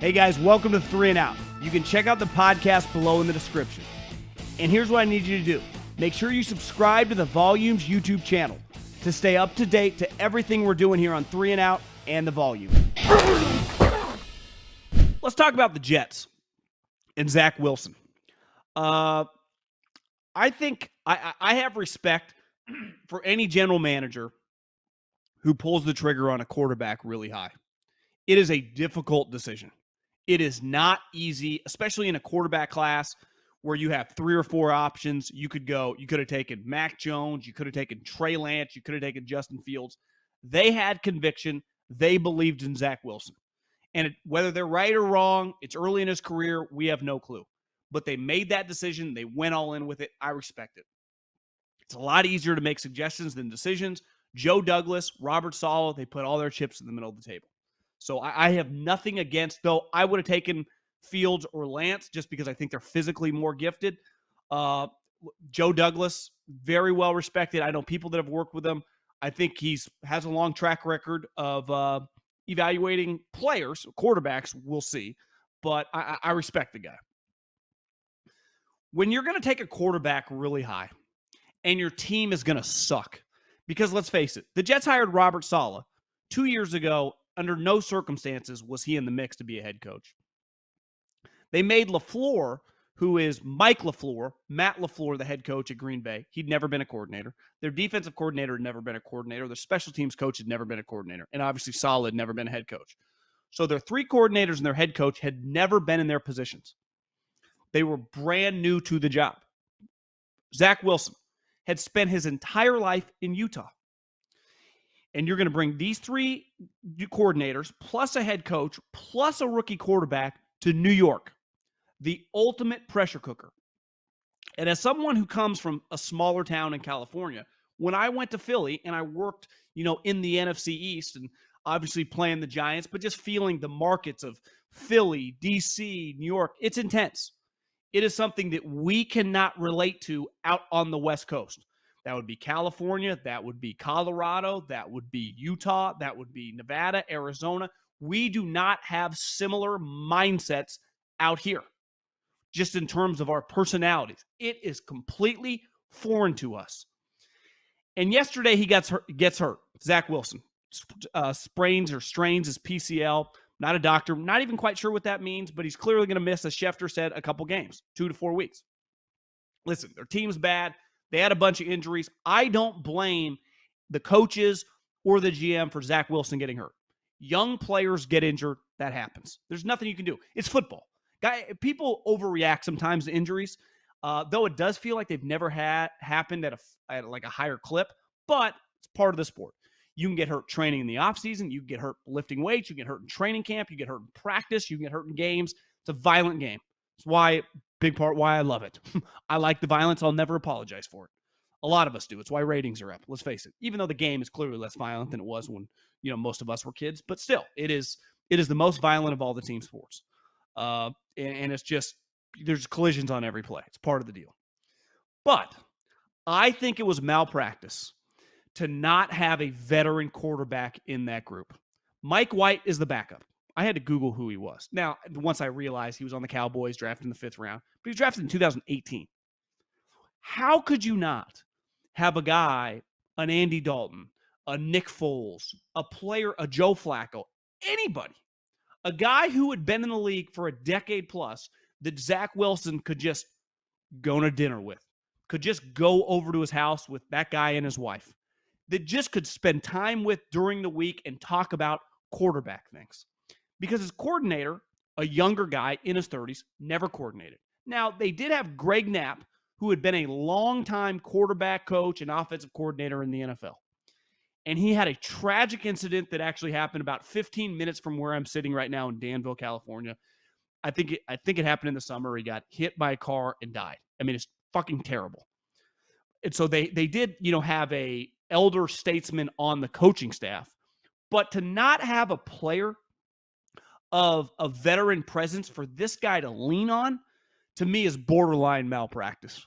Hey guys, welcome to 3 and Out. You can check out the podcast below in the description. And here's what I need you to do. Make sure you subscribe to the Volumes YouTube channel to stay up to date to everything we're doing here on 3 and Out and the Volume. Let's talk about the Jets and Zach Wilson. I think I have respect for any general manager who pulls the trigger on a quarterback really high. It is a difficult decision. It is not easy, especially in a quarterback class where you have 3 or 4 options. You could have taken Mac Jones, you could have taken Trey Lance, you could have taken Justin Fields. They had conviction. They believed in Zach Wilson. And whether they're right or wrong, it's early in his career, we have no clue. But they made that decision. They went all in with it. I respect it. It's a lot easier to make suggestions than decisions. Joe Douglas, Robert Saleh, they put all their chips in the middle of the table. So I have nothing against, though I would have taken Fields or Lance just because I think they're physically more gifted. Joe Douglas, very well respected. I know people that have worked with him. I think has a long track record of evaluating players, quarterbacks, we'll see. But I respect the guy. When you're going to take a quarterback really high and your team is going to suck, because let's face it, the Jets hired Robert Saleh 2 years ago. Under no circumstances was he in the mix to be a head coach. They made LaFleur, who is Mike LaFleur, Matt LaFleur, the head coach at Green Bay. He'd never been a coordinator. Their defensive coordinator had never been a coordinator. Their special teams coach had never been a coordinator. And obviously Saleh had never been a head coach. So their 3 coordinators and their head coach had never been in their positions. They were brand new to the job. Zach Wilson had spent his entire life in Utah. And you're going to bring these 3 coordinators, plus a head coach, plus a rookie quarterback to New York, the ultimate pressure cooker. And as someone who comes from a smaller town in California, when I went to Philly and I worked, in the NFC East and obviously playing the Giants, but just feeling the markets of Philly, DC, New York, it's intense. It is something that we cannot relate to out on the West Coast. That would be California. That would be Colorado. That would be Utah. That would be Nevada, Arizona. We do not have similar mindsets out here, just in terms of our personalities. It is completely foreign to us. And yesterday he gets hurt. Zach Wilson sprains or strains his PCL. Not a doctor. Not even quite sure what that means, but he's clearly going to miss, as Schefter said, a couple games, 2 to 4 weeks. Listen, their team's bad. They had a bunch of injuries. I don't blame the coaches or the GM for Zach Wilson getting hurt. Young players get injured. That happens. There's nothing you can do. It's football. People overreact sometimes to injuries, though it does feel like they've never happened at a higher clip, but it's part of the sport. You can get hurt training in the offseason. You can get hurt lifting weights. You can get hurt in training camp. You get hurt in practice. You can get hurt in games. It's a violent game. It's big part why I love it. I like the violence. I'll never apologize for it. A lot of us do. It's why ratings are up. Let's face it. Even though the game is clearly less violent than it was when, most of us were kids, but still, it is the most violent of all the team sports. And it's just, there's collisions on every play. It's part of the deal. But I think it was malpractice to not have a veteran quarterback in that group. Mike White is the backup. I had to Google who he was. Now, once I realized he was on the Cowboys, drafted in the 5th round, but he was drafted in 2018. How could you not have a guy, an Andy Dalton, a Nick Foles, a player, a Joe Flacco, anybody, a guy who had been in the league for a decade plus that Zach Wilson could just go to dinner with, could just go over to his house with that guy and his wife, that just could spend time with during the week and talk about quarterback things. Because his coordinator, a younger guy in his 30s, never coordinated. Now, they did have Greg Knapp, who had been a longtime quarterback coach and offensive coordinator in the NFL. And he had a tragic incident that actually happened about 15 minutes from where I'm sitting right now in Danville, California. I think it happened in the summer. He got hit by a car and died. I mean, it's fucking terrible. And so they did, have a elder statesman on the coaching staff. But to not have a player of a veteran presence for this guy to lean on, to me, is borderline malpractice.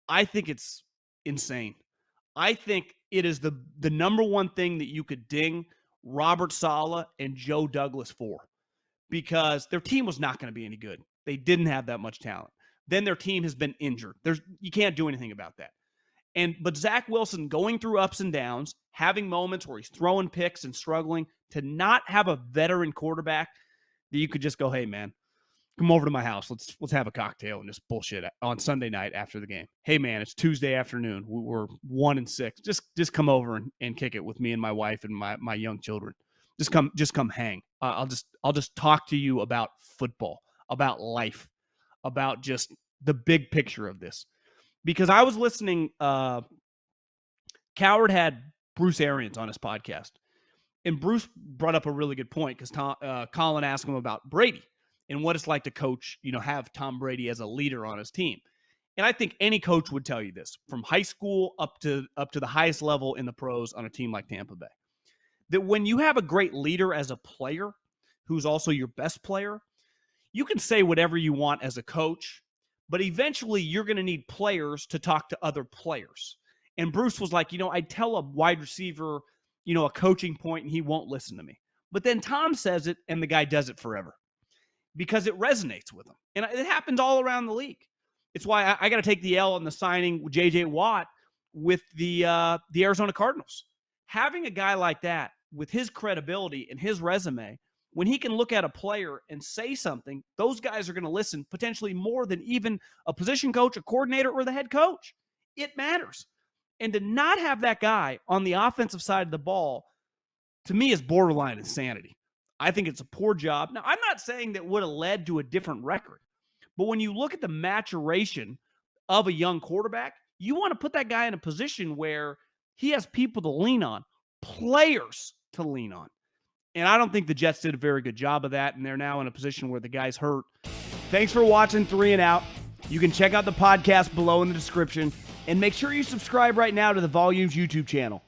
I think it's insane. I think it is the number one thing that you could ding Robert Saleh and Joe Douglas for. because their team was not going to be any good. They didn't have that much talent. Then their team has been injured. You can't do anything about that. But Zach Wilson going through ups and downs, having moments where he's throwing picks and struggling, to not have a veteran quarterback that you could just go, hey, man, come over to my house. Let's have a cocktail and just bullshit on Sunday night after the game. Hey, man, it's Tuesday afternoon. We're 1-6. Just come over and kick it with me and my wife and my young children. Just come hang. I'll just talk to you about football, about life, about just the big picture of this. Because I was listening, Coward had Bruce Arians on his podcast, and Bruce brought up a really good point because Colin asked him about Brady and what it's like to coach, have Tom Brady as a leader on his team. And I think any coach would tell you this, from high school up to the highest level in the pros on a team like Tampa Bay, that when you have a great leader as a player who's also your best player, you can say whatever you want as a coach, but eventually you're going to need players to talk to other players. And Bruce was like, I'd tell a wide receiver, a coaching point, and he won't listen to me. But then Tom says it, and the guy does it forever because it resonates with him. And it happens all around the league. It's why I got to take the L on the signing with J.J. Watt with the Arizona Cardinals. Having a guy like that with his credibility and his resume, when he can look at a player and say something, those guys are going to listen potentially more than even a position coach, a coordinator, or the head coach. It matters. And to not have that guy on the offensive side of the ball, to me, is borderline insanity. I think it's a poor job. Now, I'm not saying that would have led to a different record, but when you look at the maturation of a young quarterback, you want to put that guy in a position where he has people to lean on, players to lean on. And I don't think the Jets did a very good job of that, and they're now in a position where the guy's hurt. Thanks for watching 3 and Out. You can check out the podcast below in the description, and make sure you subscribe right now to the Volumes YouTube channel.